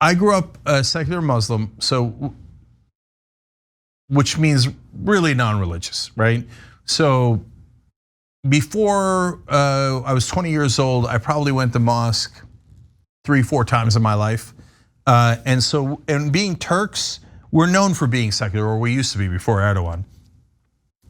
I grew up a secular Muslim, so which means really non-religious, right? So before I was 20 years old, I probably went to mosque 3-4 times in my life. And being Turks, we're known for being secular, or we used to be before Erdogan.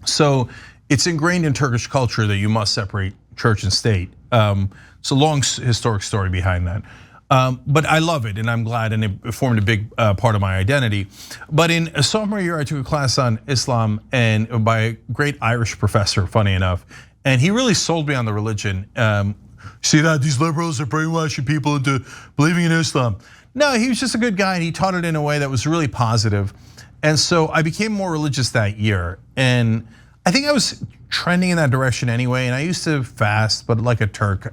So it's ingrained in Turkish culture that you must separate church and state. It's a long historic story behind that. But I love it, and I'm glad, and it formed a big part of my identity. But in a sophomore year, I took a class on Islam, and by a great Irish professor, funny enough, and he really sold me on the religion. See that these liberals are brainwashing people into believing in Islam. No, he was just a good guy, and he taught it in a way that was really positive. And so I became more religious that year, and I think I was trending in that direction anyway. And I used to fast, but like a Turk,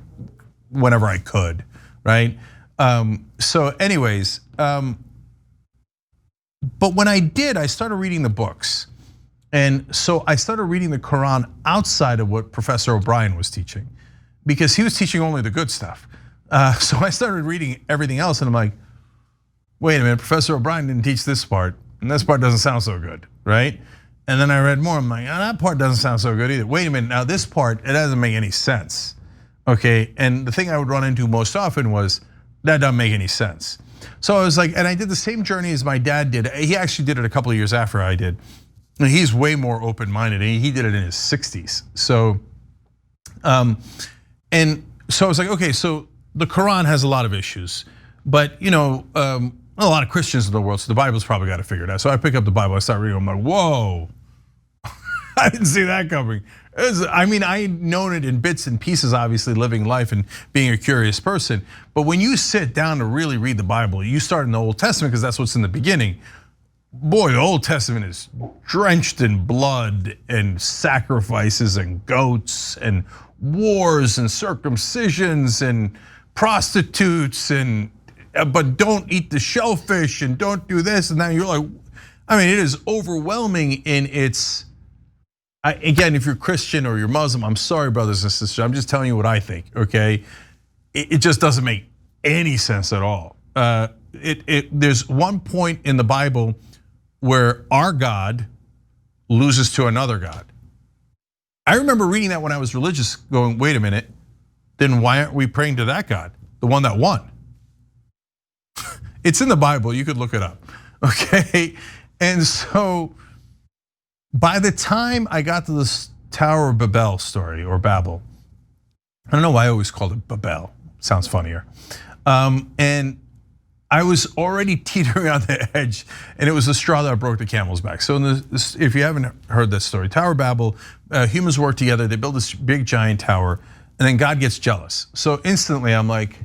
whenever I could, right? So anyways, but when I did, I started reading the books. And so I started reading the Quran outside of what Professor O'Brien was teaching, because he was teaching only the good stuff. So I started reading everything else, and I'm like, wait a minute, Professor O'Brien didn't teach this part, and this part doesn't sound so good, right? And then I read more, I'm like, oh, that part doesn't sound so good either. Wait a minute, now this part, it doesn't make any sense, okay? And the thing I would run into most often was, that doesn't make any sense. So I was like, and I did the same journey as my dad did. He actually did it a couple of years after I did. And he's way more open-minded. He did it in his 60s. So, and so I was like, okay, so the Quran has a lot of issues, but a lot of Christians in the world, so the Bible's probably got to figure it out. So I pick up the Bible, I start reading, I'm like, whoa, I didn't see that coming. I'd known it in bits and pieces, obviously living life and being a curious person. But when you sit down to really read the Bible, you start in the Old Testament because that's what's in the beginning. Boy, the Old Testament is drenched in blood and sacrifices and goats and wars and circumcisions and prostitutes but don't eat the shellfish and don't do this and that. You're like, it is overwhelming in its. Again, if you're Christian or you're Muslim, I'm sorry, brothers and sisters. I'm just telling you what I think, okay? It just doesn't make any sense at all. There's one point in the Bible where our God loses to another God. I remember reading that when I was religious, going, wait a minute, then why aren't we praying to that God, the one that won? It's in the Bible, you could look it up, okay? And so, by the time I got to this Tower of Babel story, or Babel, I don't know why I always called it Babel, sounds funnier. And I was already teetering on the edge, and it was the straw that broke the camel's back. So if you haven't heard that story, Tower of Babel, humans work together, they build this big giant tower, and then God gets jealous. So instantly I'm like,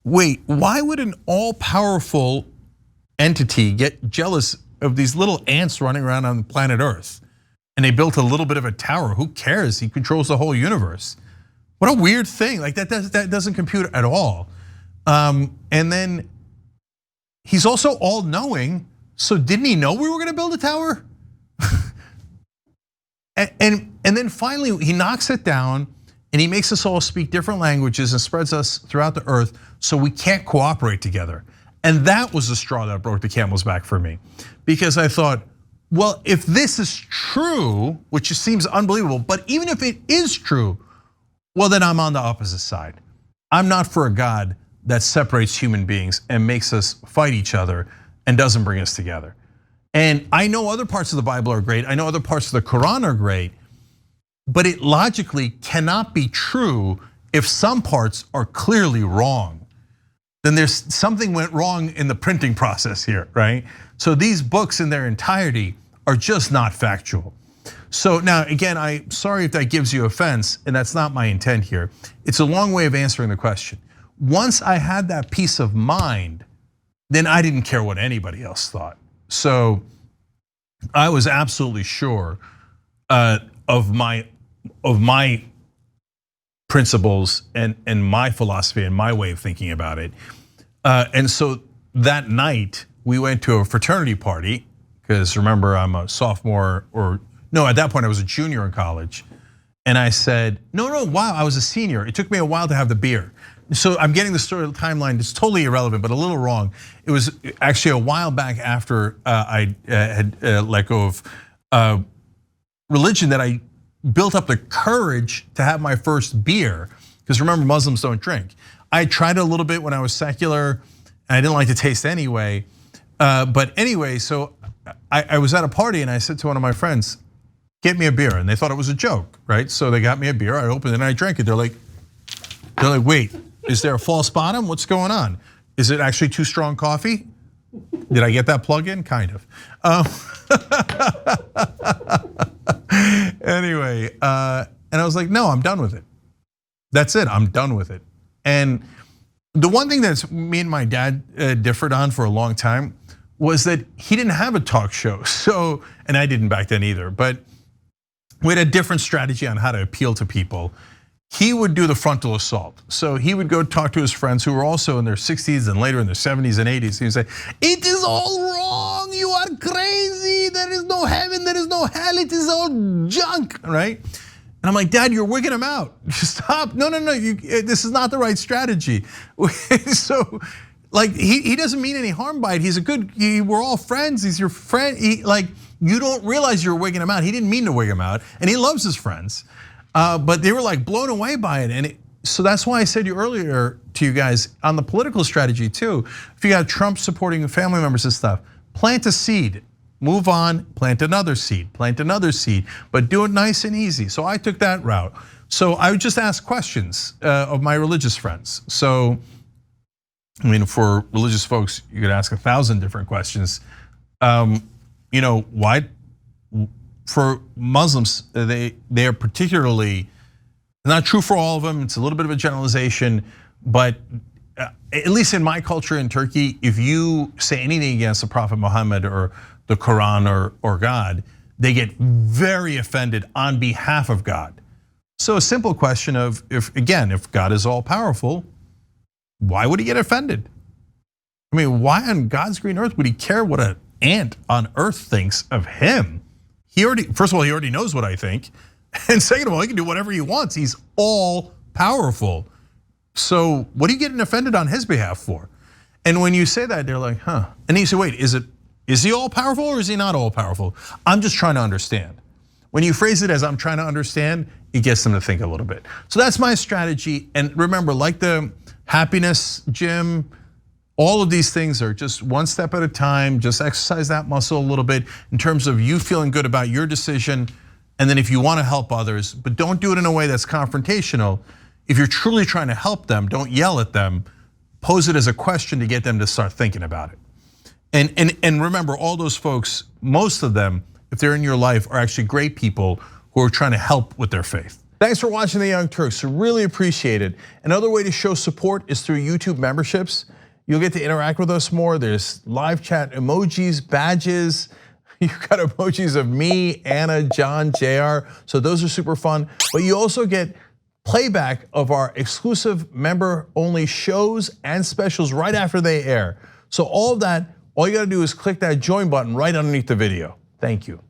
wait, why would an all-powerful entity get jealous of these little ants running around on planet Earth? And they built a little bit of a tower. Who cares? He controls the whole universe. What a weird thing. Like that doesn't compute at all. And then he's also all-knowing. So didn't he know we were gonna build a tower? and then finally he knocks it down, and he makes us all speak different languages and spreads us throughout the earth so we can't cooperate together. And that was the straw that broke the camel's back for me. Because I thought, well, if this is true, which just seems unbelievable, but even if it is true, well, then I'm on the opposite side. I'm not for a God that separates human beings and makes us fight each other and doesn't bring us together. And I know other parts of the Bible are great. I know other parts of the Quran are great, but it logically cannot be true if some parts are clearly wrong. Then there's something went wrong in the printing process here, right? So these books in their entirety are just not factual. So now, again, I'm sorry if that gives you offense, and that's not my intent here. It's a long way of answering the question. Once I had that peace of mind, then I didn't care what anybody else thought. So I was absolutely sure of my principles and my philosophy and my way of thinking about it. And so that night we went to a fraternity party, because remember I'm a sophomore, or no, at that point I was a junior in college. And I said, no, wow, I was a senior. It took me a while to have the beer. So I'm getting the story timeline. It's totally irrelevant, but a little wrong. It was actually a while back after I had let go of religion that I built up the courage to have my first beer. Because remember, Muslims don't drink. I tried it a little bit when I was secular, and I didn't like the taste anyway. But anyway, so I was at a party and I said to one of my friends, "Get me a beer," and they thought it was a joke, right? So they got me a beer. I opened it and I drank it. They're like, "Wait, is there a false bottom? What's going on? Is it actually too strong coffee? Did I get that plug in? Kind of." Anyway, and I was like, "No, I'm done with it. That's it. I'm done with it." And the one thing that's me and my dad differed on for a long time was that he didn't have a talk show. So, and I didn't back then either, but we had a different strategy on how to appeal to people. He would do the frontal assault. So he would go talk to his friends who were also in their 60s and later in their 70s and 80s. He would say, "It is all wrong, you are crazy, there is no heaven, there is no hell, it is all junk," right? And I'm like, "Dad, you're wigging him out. Stop, no, this is not the right strategy." So like he doesn't mean any harm by it. He's a good, we're all friends, he's your friend. Like, you don't realize you're wigging him out. He didn't mean to wig him out, and he loves his friends. But they were like blown away by it. And so that's why I said earlier to you guys on the political strategy too. If you got Trump supporting family members and stuff, plant a seed, move on, plant another seed, but do it nice and easy. So I took that route. So I would just ask questions of my religious friends. So, I mean, for religious folks, you could ask 1,000 different questions. Why? For Muslims, they are particularly, not true for all of them, it's a little bit of a generalization, but at least in my culture in Turkey, if you say anything against the Prophet Muhammad or the Quran or God, they get very offended on behalf of God. So a simple question of, if God is all powerful, why would he get offended? I mean, why on God's green earth would he care what an ant on earth thinks of him? First of all, he already knows what I think. And second of all, he can do whatever he wants. He's all powerful. So what are you getting offended on his behalf for? And when you say that, they're like, huh. And you say, wait, is he all powerful or is he not all powerful? I'm just trying to understand. When you phrase it as I'm trying to understand, it gets them to think a little bit. So that's my strategy. And remember, like the happiness gym, all of these things are just one step at a time. Just exercise that muscle a little bit in terms of you feeling good about your decision. And then if you want to help others, but don't do it in a way that's confrontational. If you're truly trying to help them, don't yell at them. Pose it as a question to get them to start thinking about it. And remember, all those folks, most of them, if they're in your life, are actually great people who are trying to help with their faith. Thanks for watching The Young Turks. Really appreciate it. Another way to show support is through YouTube memberships. You'll get to interact with us more. There's live chat emojis, badges. You've got emojis of me, Anna, John, JR. So those are super fun. But you also get playback of our exclusive member-only shows and specials right after they air. So all of that, all you gotta do is click that join button right underneath the video. Thank you.